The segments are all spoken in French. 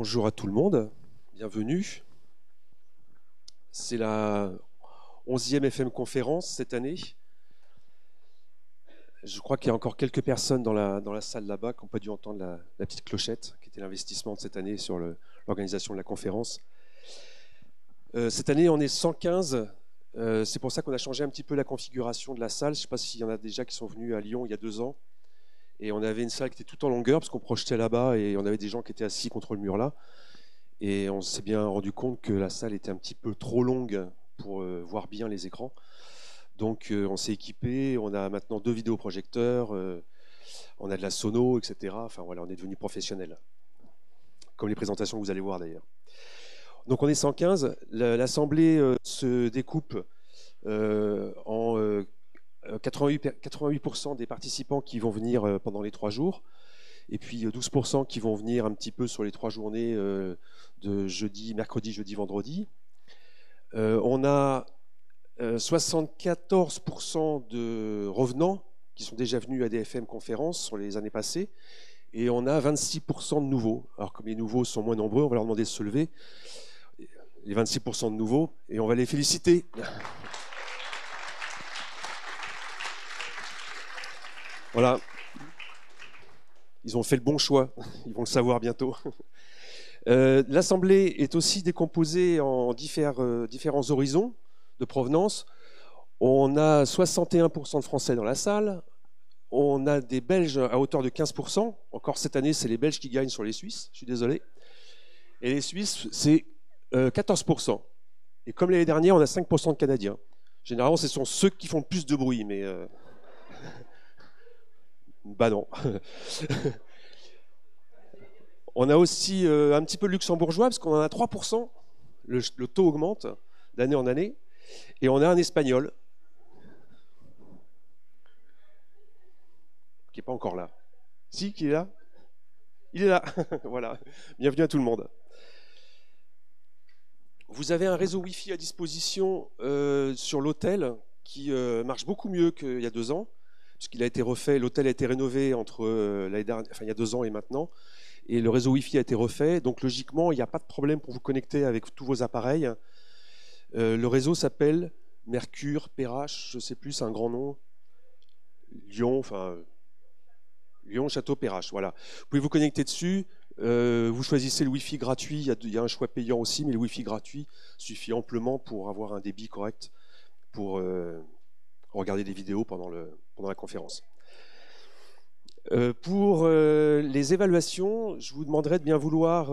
Bonjour à tout le monde, bienvenue. C'est la 11e FM conférence cette année. Je crois qu'il y a encore quelques personnes dans la salle là-bas qui n'ont pas dû entendre la petite clochette, qui était l'investissement de cette année sur l'organisation de la conférence. Cette année, on est 115. C'est pour ça qu'on a changé un petit peu la configuration de la salle. Je ne sais pas s'il y en a déjà qui sont venus à Lyon il y a 2 ans. Et on avait une salle qui était tout en longueur, parce qu'on projetait là-bas, et on avait des gens qui étaient assis contre le mur là. Et on s'est bien rendu compte que la salle était un petit peu trop longue pour voir bien les écrans. Donc on s'est équipé, on a maintenant 2 vidéoprojecteurs, on a de la sono, etc. Enfin voilà, on est devenu professionnel. Comme les présentations que vous allez voir d'ailleurs. Donc on est 115. L'assemblée se découpe en 88% des participants qui vont venir pendant les 3 jours. Et puis 12% qui vont venir un petit peu sur les 3 journées de jeudi, mercredi, jeudi, vendredi. On a 74% de revenants qui sont déjà venus à des FM conférences sur les années passées. Et on a 26% de nouveaux. Alors comme les nouveaux sont moins nombreux, on va leur demander de se lever. Les 26% de nouveaux, et on va les féliciter. Voilà. Ils ont fait le bon choix, ils vont le savoir bientôt. L'Assemblée est aussi décomposée en différents horizons de provenance. On a 61% de Français dans la salle, on a des Belges à hauteur de 15%. Encore cette année, c'est les Belges qui gagnent sur les Suisses, je suis désolé. Et les Suisses, c'est 14%. Et comme l'année dernière, on a 5% de Canadiens. Généralement, ce sont ceux qui font le plus de bruit, mais... Bah non. On a aussi un petit peu de luxembourgeois, parce qu'on en a 3%. Le taux augmente d'année en année. Et on a un espagnol, qui n'est pas encore là. Si, qui est là? Il est là. Voilà. Bienvenue à tout le monde. Vous avez un réseau Wi-Fi à disposition sur l'hôtel qui marche beaucoup mieux qu'il y a 2 ans, puisqu'il a été refait. L'hôtel a été rénové entre l'année dernière, enfin, il y a 2 ans et maintenant. Et le réseau Wi-Fi a été refait, donc logiquement, il n'y a pas de problème pour vous connecter avec tous vos appareils. Le réseau s'appelle Mercure, Perrache, je ne sais plus, c'est un grand nom. Lyon, Château, Perrache, voilà. Vous pouvez vous connecter dessus, vous choisissez le Wi-Fi gratuit, il y a un choix payant aussi, mais le Wi-Fi gratuit suffit amplement pour avoir un débit correct pour regarder des vidéos pendant la conférence. Pour les évaluations, je vous demanderai de bien vouloir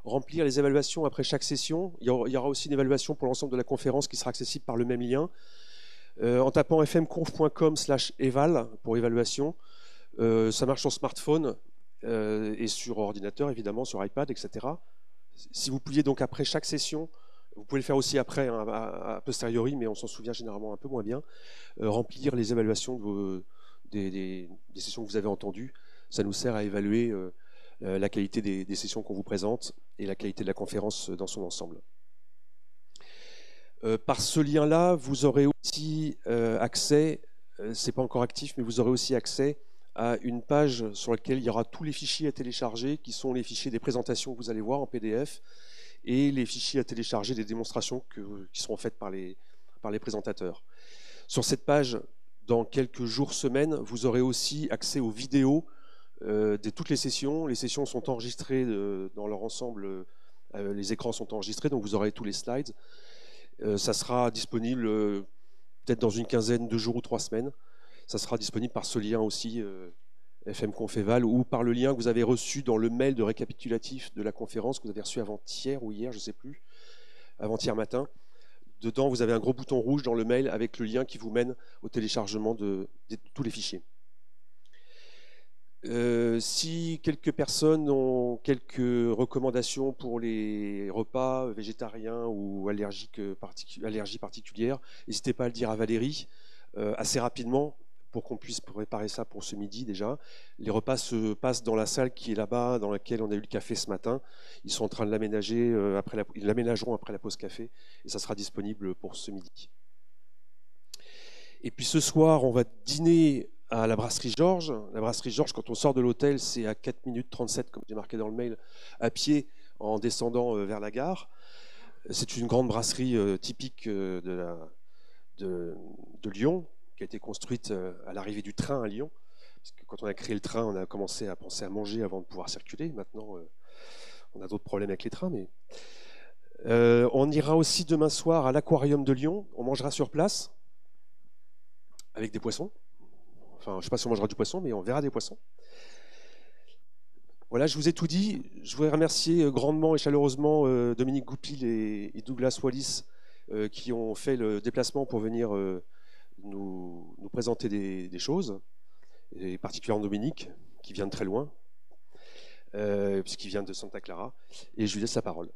remplir les évaluations après chaque session. Il y aura aussi une évaluation pour l'ensemble de la conférence qui sera accessible par le même lien. En tapant fmconf.com/eval pour évaluation, ça marche sur smartphone et sur ordinateur, évidemment, sur iPad, etc. Si vous pouviez donc après chaque session, vous pouvez le faire aussi après, hein, a posteriori, mais on s'en souvient généralement un peu moins bien, remplir les évaluations des sessions que vous avez entendues. Ça nous sert à évaluer la qualité des sessions qu'on vous présente et la qualité de la conférence dans son ensemble. Par ce lien-là, vous aurez aussi accès, c'est pas encore actif, mais vous aurez aussi accès à une page sur laquelle il y aura tous les fichiers à télécharger, qui sont les fichiers des présentations que vous allez voir en PDF, et les fichiers à télécharger des démonstrations qui seront faites par les présentateurs. Sur cette page, dans quelques jours, semaines, vous aurez aussi accès aux vidéos de toutes les sessions. Les sessions sont enregistrées dans leur ensemble, les écrans sont enregistrés, donc vous aurez tous les slides. Ça sera disponible peut-être dans une quinzaine de jours ou 3 semaines. Ça sera disponible par ce lien aussi, FM Conféval, ou par le lien que vous avez reçu dans le mail de récapitulatif de la conférence que vous avez reçu avant-hier ou hier, je ne sais plus, avant-hier matin. Dedans, vous avez un gros bouton rouge dans le mail avec le lien qui vous mène au téléchargement de tous les fichiers. Si quelques personnes ont quelques recommandations pour les repas végétariens ou allergies particulières, n'hésitez pas à le dire à Valérie assez rapidement pour qu'on puisse préparer ça pour ce midi déjà. Les repas se passent dans la salle qui est là-bas, dans laquelle on a eu le café ce matin. Ils sont en train de l'aménager, ils l'aménageront après la pause café et ça sera disponible pour ce midi. Et puis ce soir, on va dîner à la brasserie Georges. La brasserie Georges, quand on sort de l'hôtel, c'est à 4 minutes 37, comme j'ai marqué dans le mail, à pied, en descendant vers la gare. C'est une grande brasserie typique de Lyon, qui a été construite à l'arrivée du train à Lyon. Parce que quand on a créé le train, on a commencé à penser à manger avant de pouvoir circuler. Maintenant, on a d'autres problèmes avec les trains. Mais on ira aussi demain soir à l'aquarium de Lyon. On mangera sur place avec des poissons. Enfin, je ne sais pas si on mangera du poisson, mais on verra des poissons. Voilà, je vous ai tout dit. Je voudrais remercier grandement et chaleureusement Dominique Goupil et Douglas Wallis qui ont fait le déplacement pour venir nous présenter des choses, et particulièrement Dominique, qui vient de très loin, puisqu'il vient de Santa Clara. Et je lui laisse la parole.